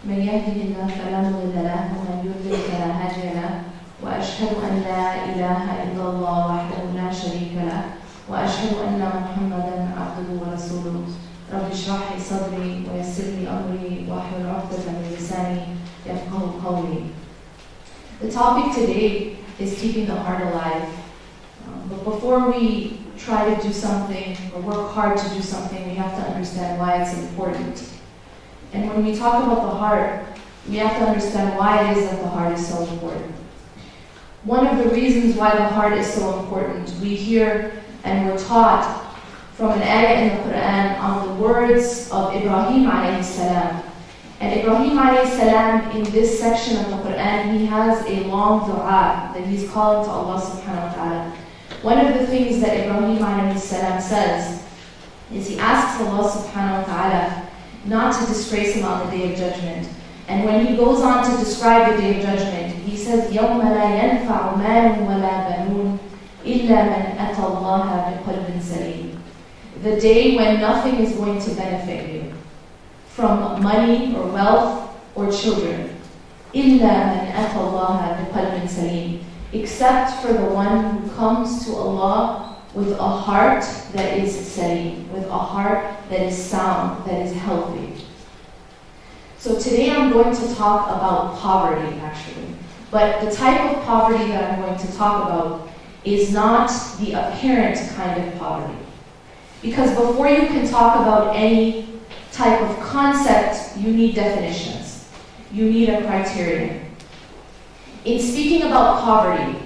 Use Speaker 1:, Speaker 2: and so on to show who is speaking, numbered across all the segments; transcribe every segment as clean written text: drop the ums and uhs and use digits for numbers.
Speaker 1: من يهده الله فلا مضل له ومن يضلل فلا هادي له وأشهد أن لا إله إلا الله وحده لا شريك له وأشهد أن محمدا عبده ورسوله رب اشرح لي صدري ويسر لي أمري واحلل عقدة من لساني يفقهوا قولي. The topic today is keeping the heart alive. But before we try to do something or work hard to do something, we have to understand why it's important. And when we talk about the heart, we have to understand why it is that the heart is so important. One of the reasons why the heart is so important, we hear and we're taught from an ayah in the Quran on the words of Ibrahim alayhi salam. And Ibrahim alayhi salam, in this section of the Quran, he has a long dua that he's calling to Allah subhanahu wa ta'ala. One of the things that Ibrahim alayhi salam says is he asks Allah subhanahu wa ta'ala not to disgrace him on the Day of Judgment. And when he goes on to describe the Day of Judgment, he says, يَوْمَ لَا يَنْفَعُ مَالٌ وَلَا بَنُونَ إِلَّا مَنْ أَتَى اللَّهَ بِقَلْبٍ سَلِيمٍ. The day when nothing is going to benefit you from money or wealth or children. إِلَّا مَنْ أَتَى اللَّهَ بِقَلْبٍ سَلِيمٍ. Except for the one who comes to Allah with a heart that is salim, with a heart that is sound, that is healthy. So today I'm going to talk about poverty, actually. But the type of poverty that I'm going to talk about is not the apparent kind of poverty. Because before you can talk about any type of concept, you need definitions. You need a criterion. In speaking about poverty,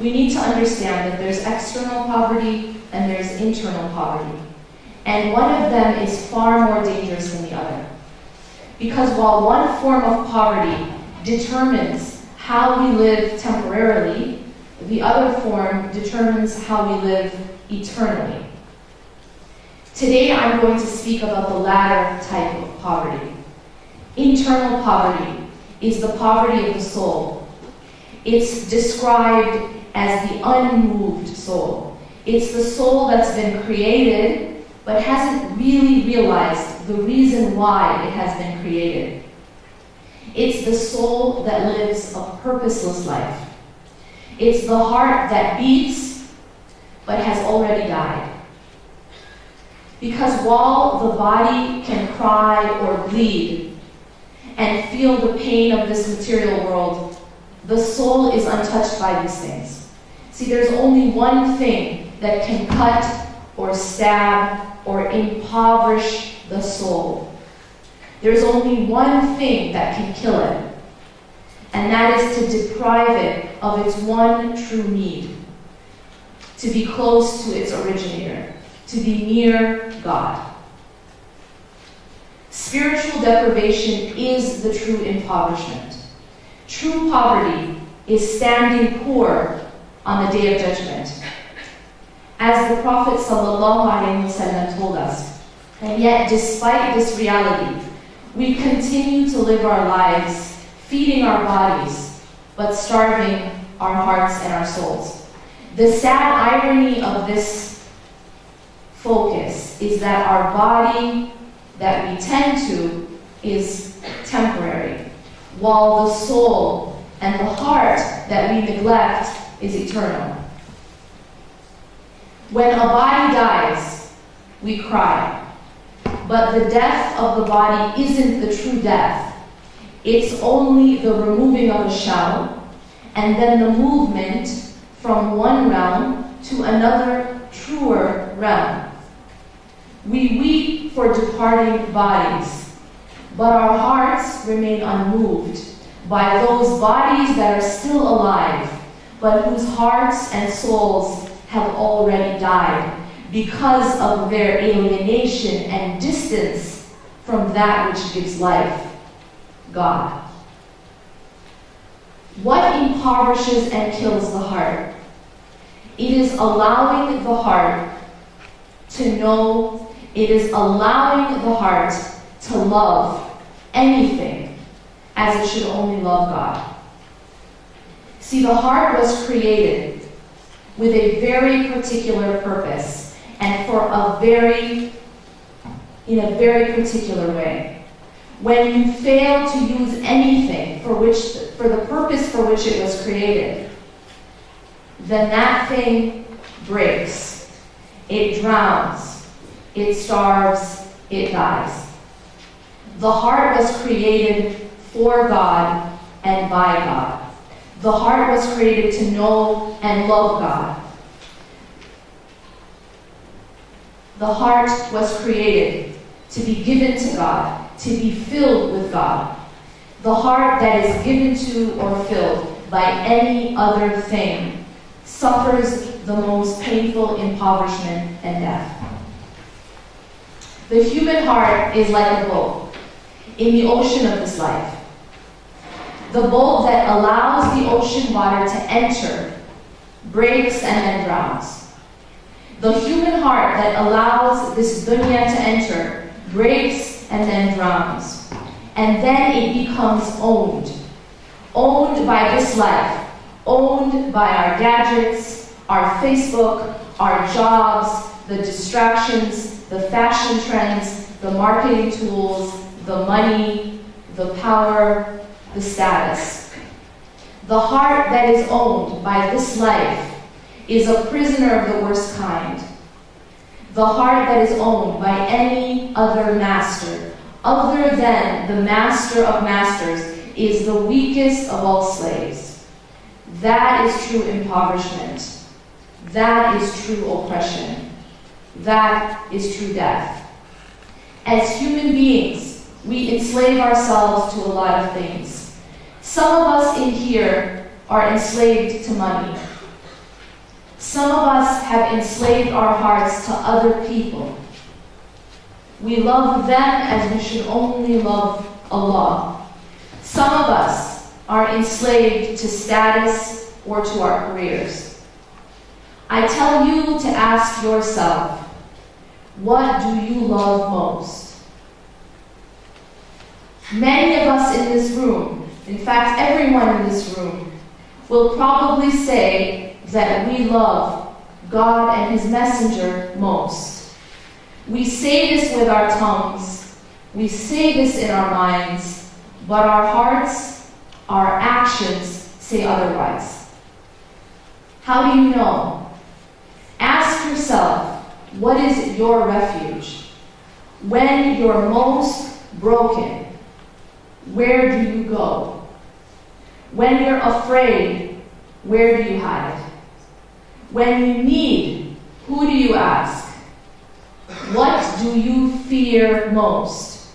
Speaker 1: we need to understand that there's external poverty and there's internal poverty. And one of them is far more dangerous than the other. Because while one form of poverty determines how we live temporarily, the other form determines how we live eternally. Today I'm going to speak about the latter type of poverty. Internal poverty is the poverty of the soul. It's described as the unmoved soul. It's the soul that's been created but hasn't really realized the reason why it has been created. It's the soul that lives a purposeless life. It's the heart that beats but has already died. Because while the body can cry or bleed and feel the pain of this material world, the soul is untouched by these things. See, there's only one thing that can cut or stab or impoverish the soul. There's only one thing that can kill it, and that is to deprive it of its one true need, to be close to its originator, to be near God. Spiritual deprivation is the true impoverishment. True poverty is standing poor on the Day of Judgment. As the Prophet ﷺ told us, and yet despite this reality, we continue to live our lives, feeding our bodies, but starving our hearts and our souls. The sad irony of this focus is that our body that we tend to is temporary, while the soul and the heart that we neglect is eternal. When a body dies, we cry. But the death of the body isn't the true death. It's only the removing of a shell, and then the movement from one realm to another truer realm. We weep for departing bodies, but our hearts remain unmoved by those bodies that are still alive, but whose hearts and souls have already died because of their alienation and distance from that which gives life, God. What impoverishes and kills the heart? It is allowing the heart to know, it is allowing the heart to love anything as it should only love God. See, the heart was created with a very particular purpose and in a very particular way. when you fail to use anything for the purpose for which it was created, then that thing breaks, it drowns, it starves, it dies. The heart was created for God and by God. The heart was created to know and love God. The heart was created to be given to God, to be filled with God. The heart that is given to or filled by any other thing suffers the most painful impoverishment and death. The human heart is like a boat in the ocean of this life. The boat that allows the ocean water to enter breaks and then drowns. The human heart that allows this dunya to enter breaks and then drowns. And then it becomes owned by this life, owned by our gadgets, our Facebook, our jobs, the distractions, the fashion trends, the marketing tools, the money, the power, the status. The heart that is owned by this life is a prisoner of the worst kind. The heart that is owned by any other master, other than the master of masters, is the weakest of all slaves. That is true impoverishment. That is true oppression. That is true death. As human beings, we enslave ourselves to a lot of things. Some of us in here are enslaved to money. Some of us have enslaved our hearts to other people. We love them as we should only love Allah. Some of us are enslaved to status or to our careers. I tell you to ask yourself, what do you love most? Many of us in this room, in fact everyone in this room, will probably say that we love God and His Messenger most. We say this with our tongues, we say this in our minds, but our hearts, our actions say otherwise. How do you know? Ask yourself, what is your refuge? When you're most broken, where do you go? When you're afraid, where do you hide? When you need, who do you ask? What do you fear most?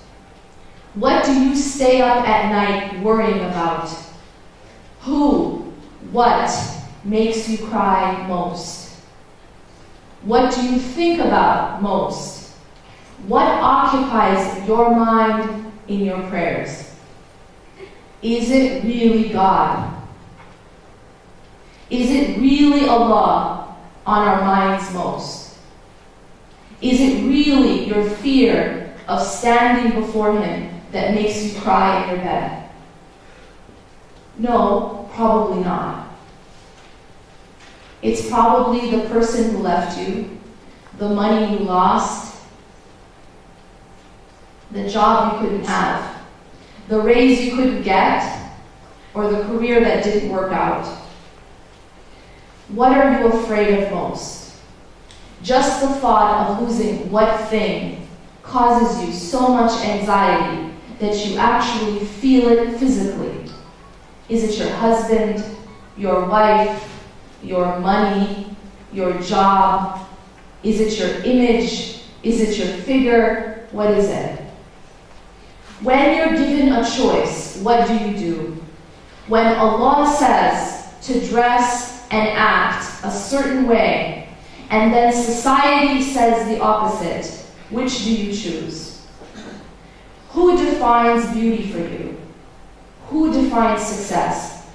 Speaker 1: What do you stay up at night worrying about? Who, what makes you cry most? What do you think about most? What occupies your mind in your prayers? Is it really God? Is it really Allah on our minds most? Is it really your fear of standing before Him that makes you cry in your bed? No, probably not. It's probably the person who left you, the money you lost, the job you couldn't have, the raise you couldn't get, or the career that didn't work out. What are you afraid of most? Just the thought of losing what thing causes you so much anxiety that you actually feel it physically. Is it your husband, your wife, your money, your job? Is it your image? Is it your figure? What is it? When you're given a choice, what do you do? When Allah says to dress and act a certain way, and then society says the opposite, which do you choose? Who defines beauty for you? Who defines success?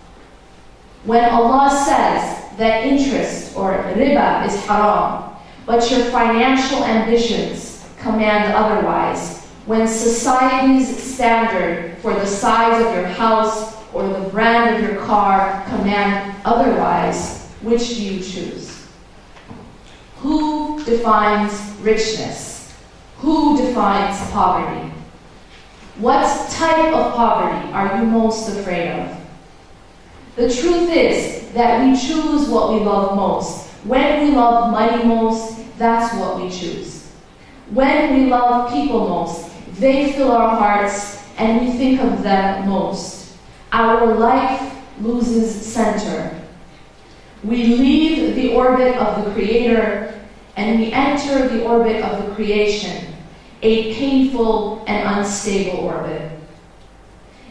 Speaker 1: When Allah says that interest or riba is haram, but your financial ambitions command otherwise, when society's standard for the size of your house or the brand of your car command otherwise, which do you choose? Who defines richness? Who defines poverty? What type of poverty are you most afraid of? The truth is that we choose what we love most. When we love money most, that's what we choose. When we love people most, they fill our hearts and we think of them most. Our life loses center. We leave the orbit of the Creator and we enter the orbit of the creation, a painful and unstable orbit.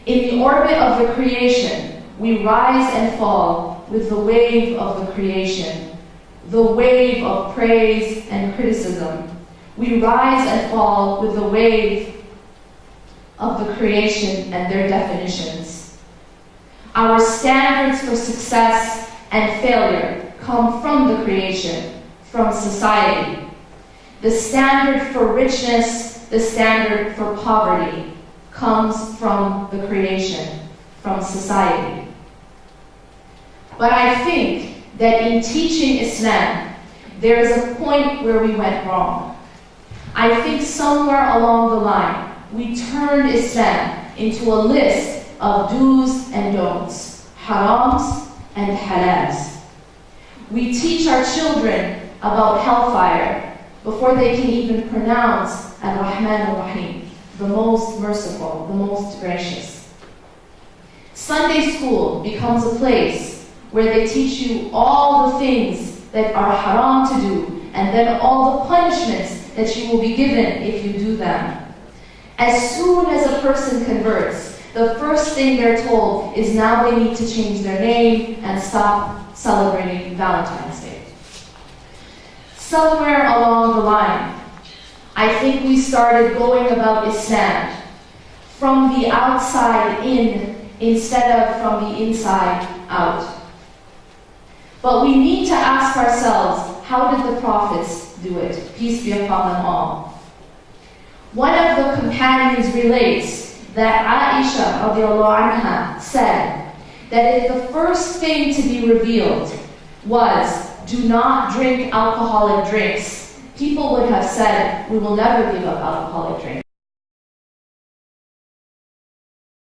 Speaker 1: In the orbit of the creation, we rise and fall with the wave of the creation, the wave of praise and criticism. We rise and fall with the wave of the creation and their definitions. Our standards for success and failure come from the creation, from society. The standard for richness, the standard for poverty, comes from the creation, from society. But I think that in teaching Islam, there is a point where we went wrong. I think somewhere along the line, we turned Islam into a list of do's and don'ts, harams and halals. We teach our children about hellfire before they can even pronounce Ar-Rahman Ar-Rahim, the most merciful, the most gracious. Sunday school becomes a place where they teach you all the things that are haram to do, and then all the punishments that you will be given if you do them. As soon as a person converts, the first thing they're told is now they need to change their name and stop celebrating Valentine's Day. Somewhere along the line, I think we started going about Islam from the outside in instead of from the inside out. But we need to ask ourselves, how did the prophets do it? Peace be upon them all. One of the companions relates that Aisha radiallahu anha said that if the first thing to be revealed was, do not drink alcoholic drinks, people would have said, we will never give up alcoholic drinks.